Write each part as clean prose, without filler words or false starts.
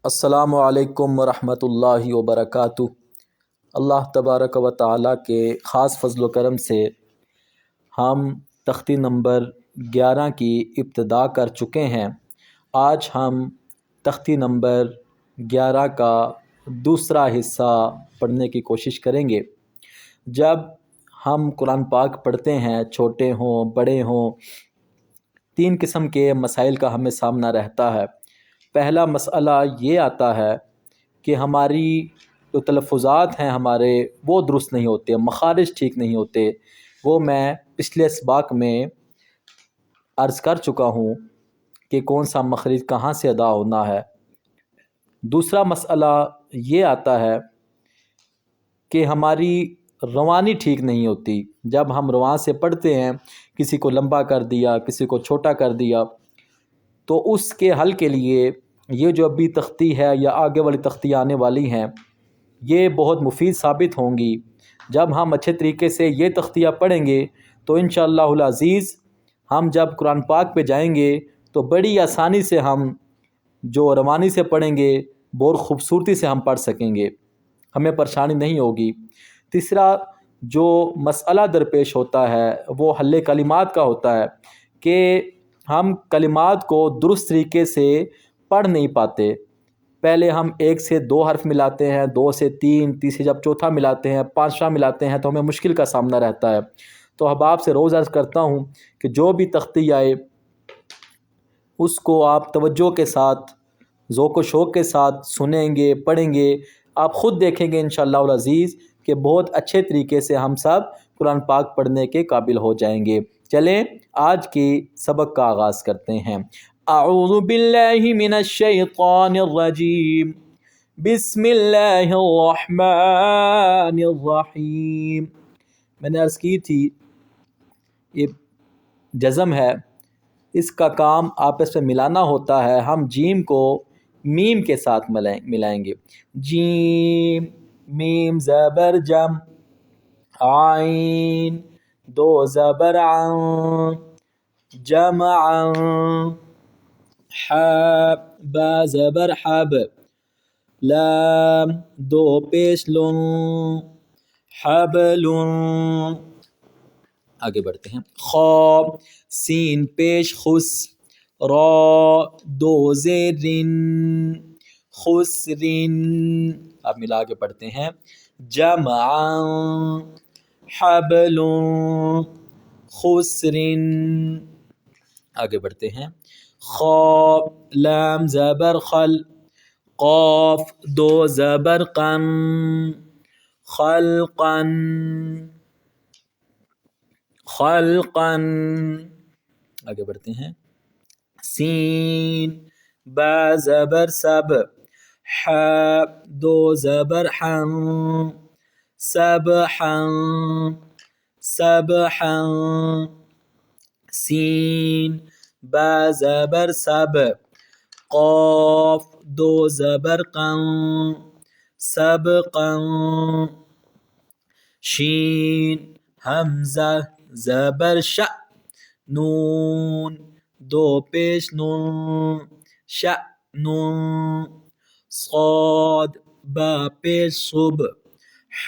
السلام علیکم ورحمۃ اللہ وبرکاتہ۔ اللہ تبارک و تعالیٰ کے خاص فضل و کرم سے ہم تختی نمبر 11 کی ابتدا کر چکے ہیں۔ آج ہم تختی نمبر 11 کا دوسرا حصہ پڑھنے کی کوشش کریں گے۔ جب ہم قرآن پاک پڑھتے ہیں، چھوٹے ہوں بڑے ہوں، 3 قسم کے مسائل کا ہمیں سامنا رہتا ہے۔ پہلا مسئلہ یہ آتا ہے کہ ہماری جو تلفظات ہیں ہمارے وہ درست نہیں ہوتے، مخارج ٹھیک نہیں ہوتے۔ وہ میں پچھلے اسباق میں عرض کر چکا ہوں کہ کون سا مخرج کہاں سے ادا ہونا ہے۔ دوسرا مسئلہ یہ آتا ہے کہ ہماری روانی ٹھیک نہیں ہوتی۔ جب ہم رواں سے پڑھتے ہیں، کسی کو لمبا کر دیا، کسی کو چھوٹا کر دیا، تو اس کے حل کے لیے یہ جو ابھی تختی ہے یا آگے والی تختی آنے والی ہیں، یہ بہت مفید ثابت ہوں گی۔ جب ہم اچھے طریقے سے یہ تختیاں پڑھیں گے تو انشاءاللہ العزیز ہم جب قرآن پاک پہ جائیں گے تو بڑی آسانی سے ہم جو روانی سے پڑھیں گے بہت خوبصورتی سے ہم پڑھ سکیں گے، ہمیں پریشانی نہیں ہوگی۔ تیسرا جو مسئلہ درپیش ہوتا ہے وہ حل کلمات کا ہوتا ہے کہ ہم کلمات کو درست طریقے سے پڑھ نہیں پاتے۔ پہلے ہم 1 سے 2 حرف ملاتے ہیں، 2 سے 3، 3 سے جب چوتھا ملاتے ہیں، 5واں ملاتے ہیں تو ہمیں مشکل کا سامنا رہتا ہے۔ تو احباب سے روز عرض کرتا ہوں کہ جو بھی تختی آئے اس کو آپ توجہ کے ساتھ، ذوق و شوق کے ساتھ سنیں گے، پڑھیں گے، آپ خود دیکھیں گے انشاءاللہ العزیز کہ بہت اچھے طریقے سے ہم سب قرآن پاک پڑھنے کے قابل ہو جائیں گے۔ چلیں آج کی سبق کا آغاز کرتے ہیں۔ اعوذ باللہ من الشیطان الرجیم، بسم اللہ الرحمن الرحیم۔ میں نے عرض کی تھی یہ جزم ہے، اس کا کام آپس میں ملانا ہوتا ہے۔ ہم جیم کو میم کے ساتھ ملائیں گے۔ جیم، میم زبر جم، عین 2 زبر عن، جمع، ح با زبر حب، لام 2 پیش لن، حبل۔ آگے بڑھتے ہیں۔ خا سین پیش خس، را 2 زیر خسرن۔ اب ملا کے پڑھتے ہیں۔ جمع، حبل، خسرن۔ آگے بڑھتے ہیں۔ خا لام زبر خل، قاف 2 زبر قن، خلقن، خلقن۔ آگے بڑھتے ہیں۔ سین با زبر سب، ح 2 زبر حن، سبحا، سبحا۔ سین با زبر سب، قاف 2 زبر قن، سبقا۔ شین حمزہ زبر ش، نون 2 پیش نون، شأن۔ صاد با پیش صب، ح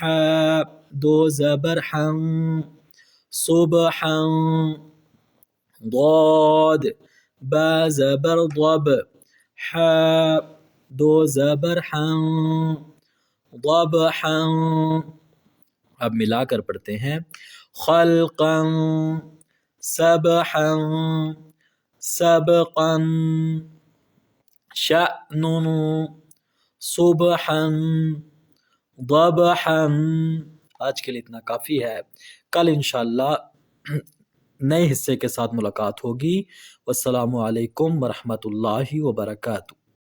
2 زبر حن، صبحا۔ ضاد با زبر ضب، ح 2 زبر حن، ضبحا۔ اب ملا کر پڑھتے ہیں۔ خلقا، سبحا، سبقا، شأن، صبحا، ضبحا۔ آج کے لیے اتنا کافی ہے، کل انشاءاللہ نئے حصے کے ساتھ ملاقات ہوگی۔ والسلام علیکم ورحمۃ اللہ وبرکاتہ۔